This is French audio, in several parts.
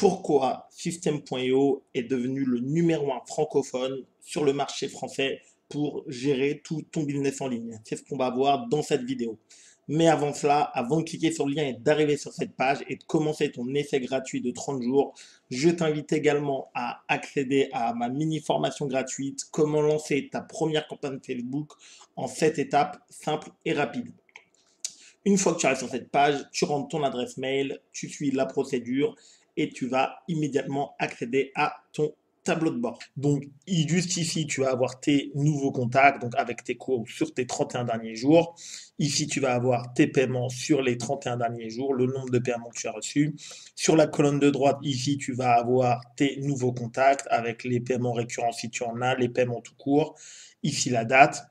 Pourquoi System.io est devenu le numéro un francophone sur le marché français pour gérer tout ton business en ligne. C'est ce qu'on va voir dans cette vidéo. Mais avant cela, avant de cliquer sur le lien et d'arriver sur cette page et de commencer ton essai gratuit de 30 jours, je t'invite également à accéder à ma mini formation gratuite, comment lancer ta première campagne Facebook en 7 étapes simples et rapides. Une fois que tu arrives sur cette page, tu rentres ton adresse mail, tu suis la procédure et tu vas immédiatement accéder à ton tableau de bord. Donc, juste ici, tu vas avoir tes nouveaux contacts, donc avec tes cours sur tes 31 derniers jours. Ici, tu vas avoir tes paiements sur les 31 derniers jours, le nombre de paiements que tu as reçus. Sur la colonne de droite, ici, tu vas avoir tes nouveaux contacts avec les paiements récurrents si tu en as, les paiements tout court. Ici, la date.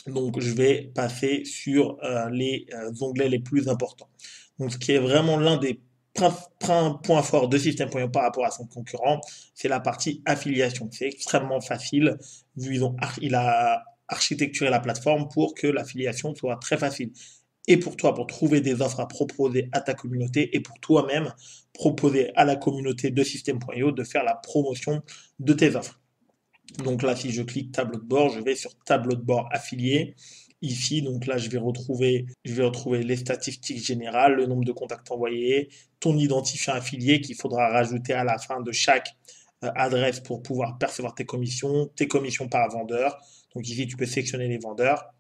Donc, je vais passer sur les onglets les plus importants. Donc, ce qui est vraiment l'un des points forts de System.io par rapport à son concurrent, c'est la partie affiliation. C'est extrêmement facile, vu il a architecturé la plateforme pour que l'affiliation soit très facile. Et pour toi, pour trouver des offres à proposer à ta communauté et pour toi-même proposer à la communauté de System.io de faire la promotion de tes offres. Donc là, si je clique tableau de bord, je vais sur tableau de bord affilié. Ici, donc là, je vais retrouver les statistiques générales, le nombre de contacts envoyés, ton identifiant affilié qu'il faudra rajouter à la fin de chaque adresse pour pouvoir percevoir tes commissions par vendeur. Donc ici, tu peux sélectionner les vendeurs.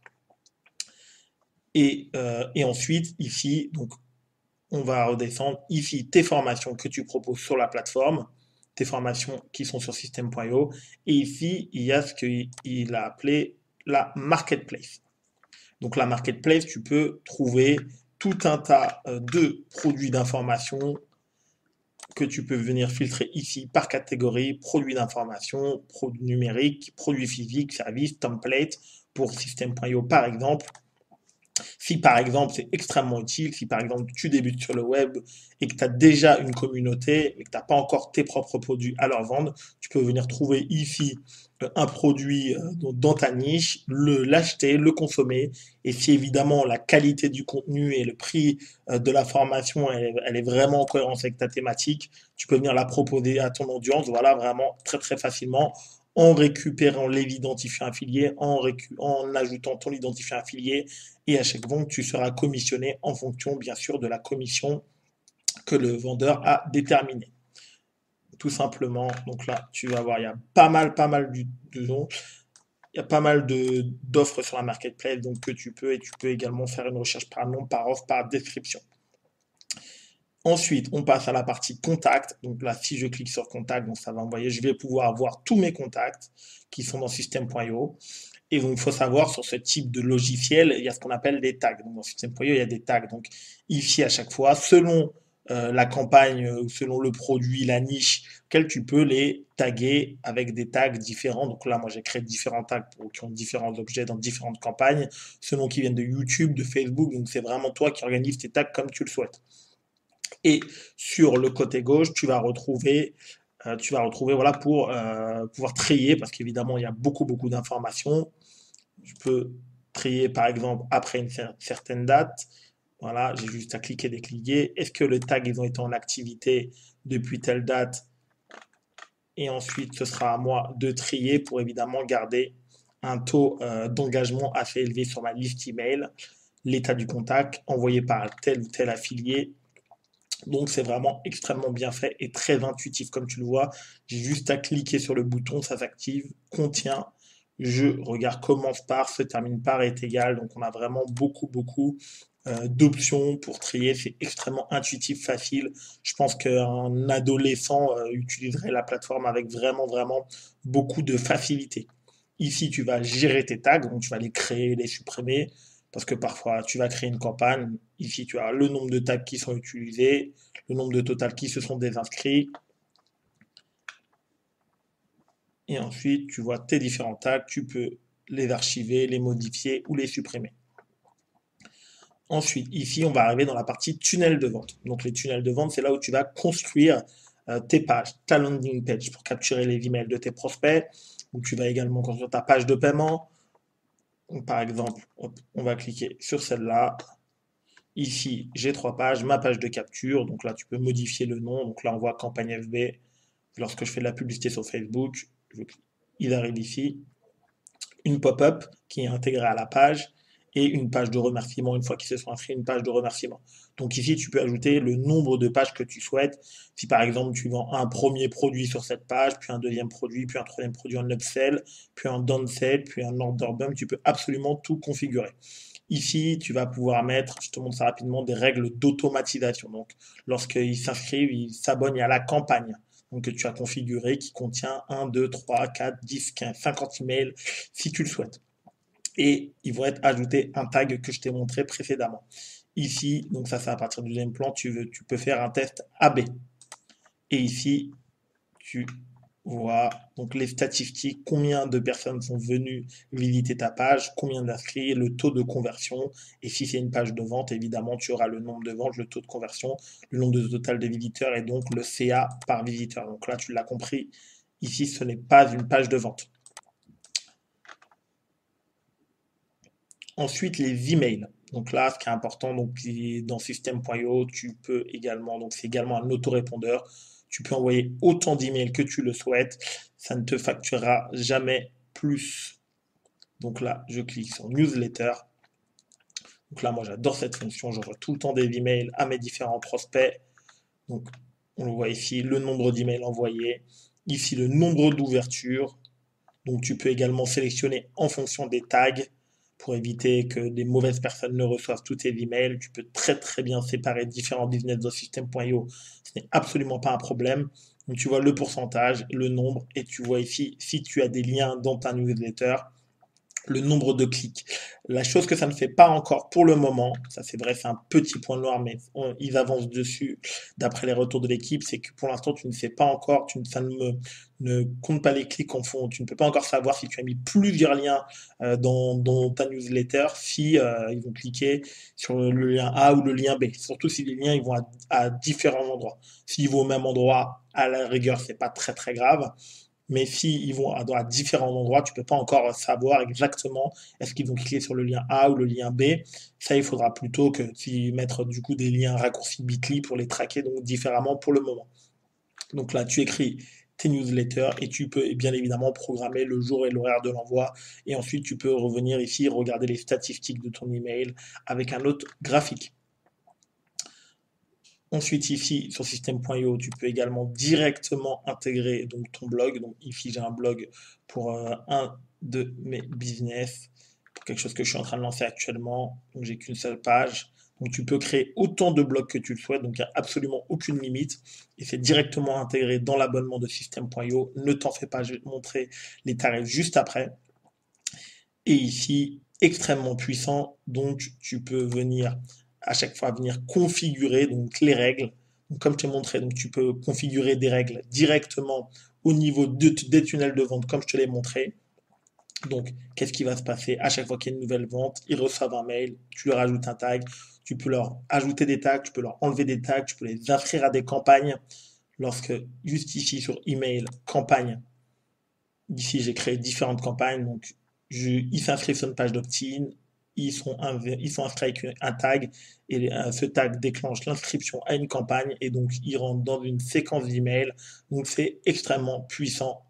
Et ensuite, ici, donc on va redescendre. Ici, tes formations que tu proposes sur la plateforme, tes formations qui sont sur System.io. Et ici, il y a ce qu'il a appelé la marketplace. Donc la marketplace, tu peux trouver tout un tas de produits d'information que tu peux venir filtrer ici par catégorie, produits d'information, produits numériques, produits physiques, services, templates pour System.io par exemple. Si par exemple, c'est extrêmement utile, si par exemple tu débutes sur le web et que tu as déjà une communauté et que tu n'as pas encore tes propres produits à leur vendre, tu peux venir trouver ici un produit dans ta niche, l'acheter, le consommer. Et si évidemment la qualité du contenu et le prix de la formation, elle est vraiment en cohérence avec ta thématique, tu peux venir la proposer à ton audience, voilà, vraiment très très facilement en récupérant les identifiants affiliés, en ajoutant ton identifiant affilié, et à chaque vente, tu seras commissionné en fonction, bien sûr, de la commission que le vendeur a déterminée. Tout simplement, donc là, tu vas voir, il y a pas mal il y a pas mal d'offres sur la marketplace, donc que tu peux également faire une recherche par nom, par offre, par description. Ensuite, on passe à la partie contact. Donc là, si je clique sur contact, donc ça va envoyer, je vais pouvoir voir tous mes contacts qui sont dans System.io. Et donc, il faut savoir, sur ce type de logiciel, il y a ce qu'on appelle des tags. Donc, dans System.io, il y a des tags. Donc, ici, à chaque fois, selon la campagne, selon le produit, la niche, tu peux les taguer avec des tags différents. Donc là, moi, j'ai créé différents tags qui ont différents objets dans différentes campagnes, selon qui viennent de YouTube, de Facebook. Donc, c'est vraiment toi qui organises tes tags comme tu le souhaites. Et sur le côté gauche, tu vas retrouver voilà, pour pouvoir trier, parce qu'évidemment, il y a beaucoup d'informations. Je peux trier par exemple après une certaine date. Voilà, j'ai juste à cliquer, décliquer. Est-ce que le tag, ils ont été en activité depuis telle date? Et ensuite, ce sera à moi de trier pour évidemment garder un taux d'engagement assez élevé sur ma liste email, l'état du contact envoyé par tel ou tel affilié. Donc c'est vraiment extrêmement bien fait et très intuitif comme tu le vois. J'ai juste à cliquer sur le bouton, ça s'active, contient, je regarde commence par, se termine par est égal. Donc on a vraiment beaucoup d'options pour trier. C'est extrêmement intuitif, facile. Je pense qu'un adolescent utiliserait la plateforme avec vraiment beaucoup de facilité. Ici, tu vas gérer tes tags, donc tu vas les créer, les supprimer, parce que parfois tu vas créer une campagne. Ici, tu as le nombre de tags qui sont utilisés, le nombre de total qui se sont désinscrits. Et ensuite, tu vois tes différents tags, tu peux les archiver, les modifier ou les supprimer. Ensuite, ici, on va arriver dans la partie tunnel de vente. Donc, les tunnels de vente, c'est là où tu vas construire tes pages, ta landing page pour capturer les emails de tes prospects. Où tu vas également construire ta page de paiement. Donc, par exemple, on va cliquer sur celle-là. Ici, j'ai 3 pages, ma page de capture. Donc là, tu peux modifier le nom. Donc là, on voit campagne FB. Lorsque je fais de la publicité sur Facebook, il arrive ici. Une pop-up qui est intégrée à la page et une page de remerciement une fois qu'ils se sont inscrits, une page de remerciement. Donc ici, tu peux ajouter le nombre de pages que tu souhaites. Si par exemple, tu vends un premier produit sur cette page, puis un deuxième produit, puis un troisième produit en upsell, puis un downsell, puis un order bump, tu peux absolument tout configurer. Ici, tu vas pouvoir mettre, je te montre ça rapidement, des règles d'automatisation. Donc, lorsqu'ils s'inscrivent, ils s'abonnent à la campagne. Donc, que tu as configuré qui contient 1, 2, 3, 4, 10, 15, 50 emails si tu le souhaites. Et ils vont être ajoutés un tag que je t'ai montré précédemment. Ici, donc ça c'est à partir du deuxième plan, tu peux faire un test AB. Et ici, tu vois donc les statistiques, combien de personnes sont venues visiter ta page, combien d'inscrits, le taux de conversion. Et si c'est une page de vente, évidemment, tu auras le nombre de ventes, le taux de conversion, le nombre de total de visiteurs et donc le CA par visiteur. Donc là, tu l'as compris, ici, ce n'est pas une page de vente. Ensuite, les emails. Donc là, ce qui est important, donc dans system.io, tu peux également, donc c'est également un autorépondeur. Tu peux envoyer autant d'emails que tu le souhaites. Ça ne te facturera jamais plus. Donc là, je clique sur newsletter. Donc là, moi, j'adore cette fonction. J'envoie tout le temps des emails à mes différents prospects. Donc, on le voit ici, le nombre d'emails envoyés. Ici, le nombre d'ouvertures. Donc, tu peux également sélectionner en fonction des tags pour éviter que des mauvaises personnes ne reçoivent tous tes emails. Tu peux très très bien séparer différents business dans system.io. Ce n'est absolument pas un problème. Donc, tu vois le pourcentage, le nombre, et tu vois ici si tu as des liens dans ta newsletter, le nombre de clics. La chose que ça ne fait pas encore pour le moment, ça c'est vrai, c'est un petit point noir, mais ils avancent dessus d'après les retours de l'équipe, c'est que pour l'instant tu ne sais pas encore, ça ne compte pas les clics en fond, tu ne peux pas encore savoir si tu as mis plusieurs liens dans ta newsletter, si ils vont cliquer sur le lien A ou le lien B, surtout si les liens ils vont à différents endroits. S'ils vont au même endroit, à la rigueur, c'est pas très très grave. Mais s'ils vont à différents endroits, tu ne peux pas encore savoir exactement est-ce qu'ils vont cliquer sur le lien A ou le lien B. Ça, il faudra plutôt que tu mettre du coup des liens raccourcis Bitly pour les traquer donc différemment pour le moment. Donc là, tu écris tes newsletters et tu peux bien évidemment programmer le jour et l'horaire de l'envoi. Et ensuite, tu peux revenir ici, regarder les statistiques de ton email avec un autre graphique. Ensuite, ici, sur system.io, tu peux également directement intégrer donc, ton blog. Donc ici, j'ai un blog pour un de mes business, pour quelque chose que je suis en train de lancer actuellement. Donc j'ai qu'une seule page. Donc tu peux créer autant de blogs que tu le souhaites. Donc il n'y a absolument aucune limite. Et c'est directement intégré dans l'abonnement de system.io. Ne t'en fais pas, je vais te montrer les tarifs juste après. Et ici, extrêmement puissant. Donc tu peux venir à chaque fois venir configurer donc les règles. Donc, comme je t'ai montré, donc tu peux configurer des règles directement au niveau des tunnels de vente, comme je te l'ai montré. Donc, qu'est-ce qui va se passer à chaque fois qu'il y a une nouvelle vente? Ils reçoivent un mail, tu leur ajoutes un tag, tu peux leur ajouter des tags, tu peux leur enlever des tags, tu peux les inscrire à des campagnes. Lorsque, juste ici sur email, campagne, ici j'ai créé différentes campagnes, donc ils s'inscrivent sur une page d'opt-in, ils sont inscrits avec un tag et ce tag déclenche l'inscription à une campagne et donc ils rentrent dans une séquence d'emails. Donc c'est extrêmement puissant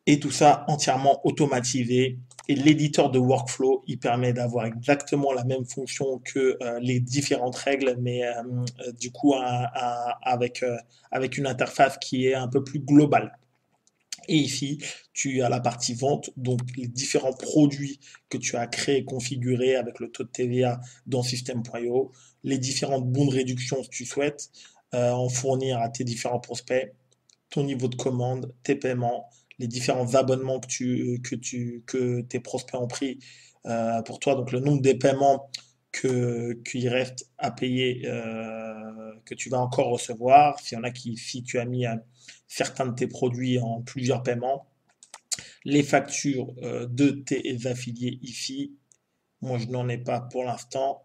et tout ça entièrement automatisé. Et l'éditeur de workflow, il permet d'avoir exactement la même fonction que les différentes règles, mais du coup avec une interface qui est un peu plus globale. Et ici, tu as la partie vente, donc les différents produits que tu as créés et configurés avec le taux de TVA dans system.io, les différentes bons de réduction si tu souhaites en fournir à tes différents prospects, ton niveau de commande, tes paiements, les différents abonnements que tes prospects ont pris pour toi, donc le nombre des paiements qu'il reste à payer, que tu vas encore recevoir, s'il y en a si tu as mis certains de tes produits en plusieurs paiements, les factures de tes affiliés ici, moi je n'en ai pas pour l'instant,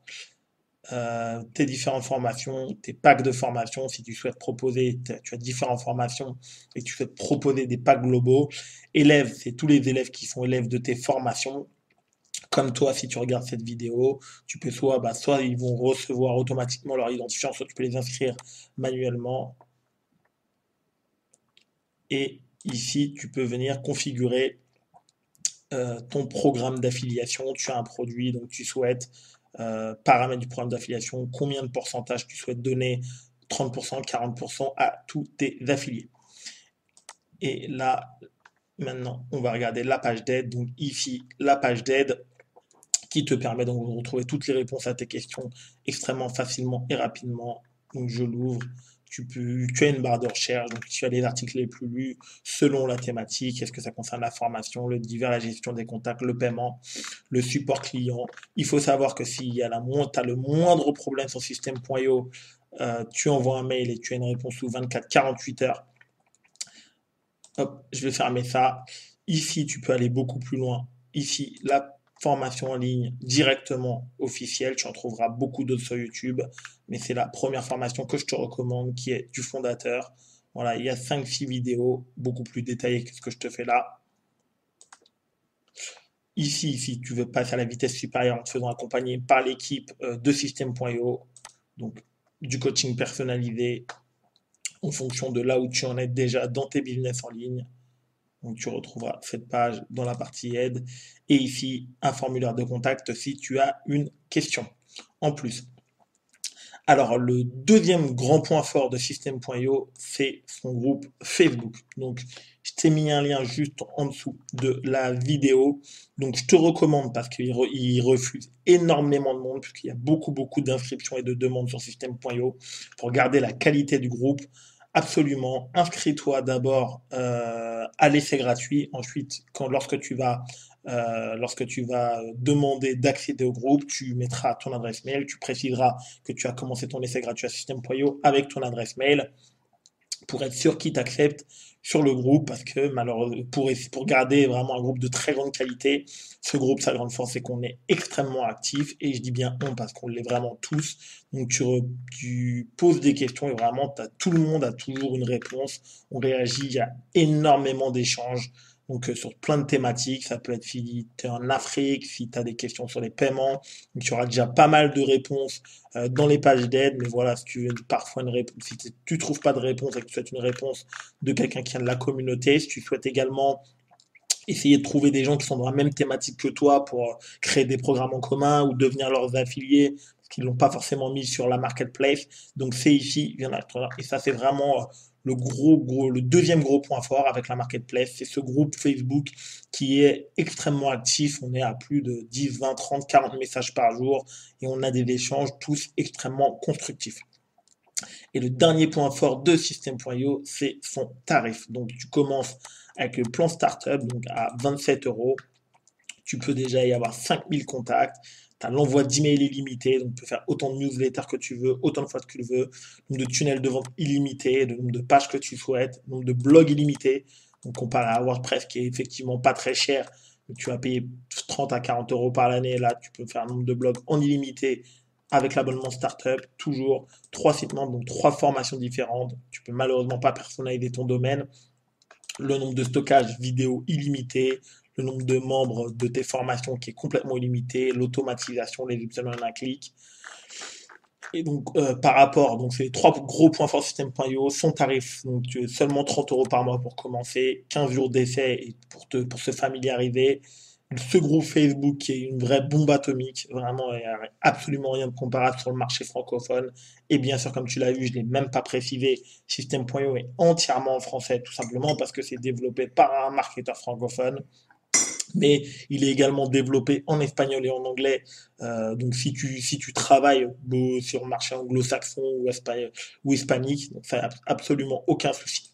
tes différentes formations, tes packs de formation, si tu souhaites proposer, tu as différentes formations et tu souhaites proposer des packs globaux. Élèves, c'est tous les élèves qui sont élèves de tes formations. Comme toi, si tu regardes cette vidéo, tu peux soit ils vont recevoir automatiquement leur identifiant, soit tu peux les inscrire manuellement. Et ici, tu peux venir configurer ton programme d'affiliation. Tu as un produit, donc tu souhaites paramètres du programme d'affiliation, combien de pourcentage tu souhaites donner, 30%, 40% à tous tes affiliés. Et là, maintenant, on va regarder la page d'aide. Donc ici, la page d'aide qui te permet donc de retrouver toutes les réponses à tes questions extrêmement facilement et rapidement. Donc je l'ouvre. Tu as une barre de recherche, donc tu as les articles les plus lus selon la thématique. Est-ce que ça concerne la formation, le divers, la gestion des contacts, le paiement, le support client. Il faut savoir que s'il y a t'as le moindre problème sur système.io, tu envoies un mail et tu as une réponse sous 24-48 heures. Hop, je vais fermer ça. Ici, tu peux aller beaucoup plus loin. Ici, la formation en ligne directement officielle. Tu en trouveras beaucoup d'autres sur YouTube, mais c'est la première formation que je te recommande qui est du fondateur. Voilà, il y a 5-6 vidéos beaucoup plus détaillées que ce que je te fais là. Ici, si tu veux passer à la vitesse supérieure en te faisant accompagner par l'équipe de System.io, donc du coaching personnalisé en fonction de là où tu en es déjà dans tes business en ligne. Donc tu retrouveras cette page dans la partie aide et ici un formulaire de contact si tu as une question en plus. Alors le deuxième grand point fort de System.io, c'est son groupe Facebook. Donc je t'ai mis un lien juste en dessous de la vidéo. Donc je te recommande parce qu'il refuse énormément de monde puisqu'il y a beaucoup d'inscriptions et de demandes sur System.io pour garder la qualité du groupe. Absolument, inscris-toi d'abord à l'essai gratuit. Ensuite, lorsque tu vas demander d'accéder au groupe, tu mettras ton adresse mail, tu préciseras que tu as commencé ton essai gratuit à System.io avec ton adresse mail pour être sûr qu'ils t'acceptent sur le groupe parce que malheureusement, pour garder vraiment un groupe de très grande qualité, ce groupe, sa grande force, c'est qu'on est extrêmement actif et je dis bien on parce qu'on l'est vraiment tous. Donc tu poses des questions et vraiment tout le monde a toujours une réponse. On réagit, il y a énormément d'échanges. Donc sur plein de thématiques, ça peut être si tu es en Afrique, si tu as des questions sur les paiements, donc tu auras déjà pas mal de réponses dans les pages d'aide, mais voilà, si tu veux parfois une réponse, si tu trouves pas de réponse et que tu souhaites une réponse de quelqu'un qui vient de la communauté, si tu souhaites également essayer de trouver des gens qui sont dans la même thématique que toi pour créer des programmes en commun ou devenir leurs affiliés, parce qu'ils l'ont pas forcément mis sur la marketplace. Donc c'est ici, et ça c'est vraiment le deuxième gros point fort avec la marketplace, c'est ce groupe Facebook qui est extrêmement actif. On est à plus de 10, 20, 30, 40 messages par jour et on a des échanges tous extrêmement constructifs. Et le dernier point fort de System.io, c'est son tarif. Donc tu commences avec le plan startup, donc à 27 euros. Tu peux déjà y avoir 5000 contacts. Tu as l'envoi d'emails illimité, donc tu peux faire autant de newsletters que tu veux, autant de fois que tu le veux, nombre de tunnels de vente illimité, le nombre de pages que tu souhaites, nombre de blogs illimités. Donc comparé à WordPress qui est effectivement pas très cher, tu vas payer 30 à 40 euros par l'année. Là, tu peux faire un nombre de blogs en illimité avec l'abonnement startup, toujours 3 sites membres, donc 3 formations différentes. Tu peux malheureusement pas personnaliser ton domaine. Le nombre de stockages vidéo illimité, le nombre de membres de tes formations qui est complètement illimité, l'automatisation, les upsells en un clic. Et donc, par rapport, donc c'est les 3 gros points forts System.io, son tarif, donc seulement 30 euros par mois pour commencer, 15 jours d'essai pour se familiariser. Ce groupe Facebook qui est une vraie bombe atomique, vraiment, il n'y a absolument rien de comparable sur le marché francophone. Et bien sûr, comme tu l'as vu, je ne l'ai même pas précisé, System.io est entièrement en français, tout simplement parce que c'est développé par un marketeur francophone, mais il est également développé en espagnol et en anglais. Donc si tu travailles sur le marché anglo-saxon ou hispanique, donc ça n'a absolument aucun souci.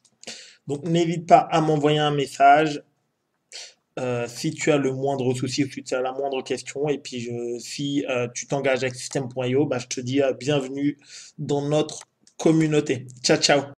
Donc n'hésite pas à m'envoyer un message si tu as le moindre souci ou si tu as la moindre question. Et puis si tu t'engages avec System.io, bah, je te dis bienvenue dans notre communauté. Ciao, ciao.